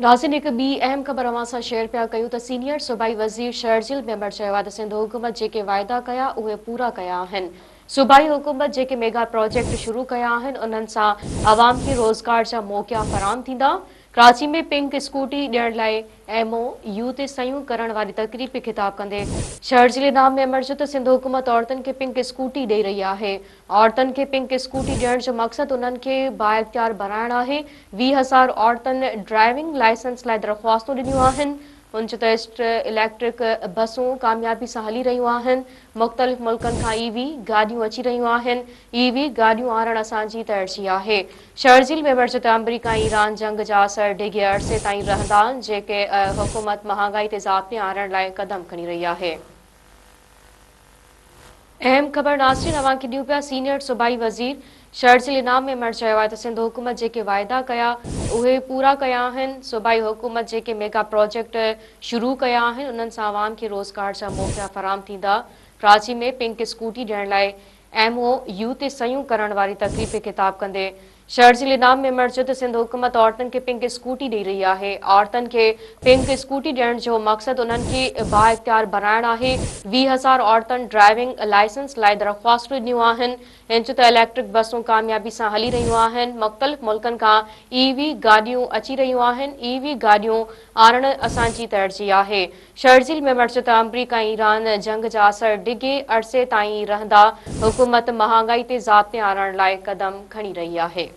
नाज़रीन हिकु ॿी अहम ख़बर अवां सां शेयर पिया कयूं त सीनियर सूबाई वज़ीर शहरजील मेंबर चयो आहे त सिंध हुकूमत जेके वाइदा कया उहे पूरा कया आहिनि। सूबाई हुकूमत जेके मेगा प्रोजेक्ट शुरू कया आहिनि उन्हनि सां अवाम खे रोज़गार जा मौक़ा फराहम थींदा। कराची में पिंक स्कूटी ॾियण लाइ MOU ते सयूं करण वारी तक़रीब खे ख़िताब कंदे शहरजील इनाम मेंबर चयो त सिंध हुकूमत औरतुनि खे पिंक स्कूटी ॾेई रही आहे। औरतुनि खे पिंक स्कूटी ॾियण जो मक़सदु उन्हनि खे बाइख्तियार बणाइण आहे। 20,000 औरतुनि ड्राइविंग लाइसेंस लाइ दरख़्वास्तूं ॾिनियूं आहिनि। उन चयो त इलेक्ट्रिक बसूं कामयाबी सां हली रहियूं आहिनि। मुख़्तलिफ़ मुल्कनि खां EV गाॾियूं अची रहियूं आहिनि। EV गाॾियूं आणणु असांजी तरजीह आहे। शहरजील मेंबर चयो त अमरीका ऐं ईरान जंग जा असर डिघे अरसे ताईं रहंदा, जेके हुकूमत महांगाई ते ज़ाब्ते आणण लाइ क़दम खणी रही आहे। अहम ख़बर नाज़रीन अवां खे ॾियूं पिया सीनियर सूबाई वज़ीर शहरजील इनाम मेंबर चयो आहे त सिंध हुकूमत जेके वाइदा कया उहे पूरा कया आहिनि। सूबाई हुकूमत जेके मेगा प्रोजेक्ट शुरू कया आहिनि उन्हनि सां अवाम खे रोज़गार जा मौक़ा फराहम थींदा। कराची में पिंक स्कूटी ॾियण लाइ MOU ते सयूं करण वारी तक़रीब खे ख़िताब कंदे शहरजील इनाम मेंबर चयो त सिंध हुकूमत औरतुनि खे पिंक स्कूटी ॾेई रही आहे। औरतुनि खे पिंक स्कूटी ॾियण जो मक़सदु उन्हनि खे बाइख्तियार बणाइण आहे। 20,000 औरतुनि ड्राइविंग लाइसेंस लाइ दरख़्वास्तूं ॾिनियूं आहिनि। हिन चयो त इलेक्ट्रिक बसूं कामयाबी सां हली रहियूं आहिनि। मुख़्तलिफ़ मुल्कनि खां EV गाॾियूं अची रहियूं आहिनि। EV गाॾियूं आणणु असांजी तरजीह आहे। शहरजील मेंबर चयो त अमरीका ऐं ईरान जंग जा असर डिघे अरसे ताईं रहंदा। हुकूमत महांगाई ते ज़ाब्ते आणण लाइ क़दम खणी रही आहे।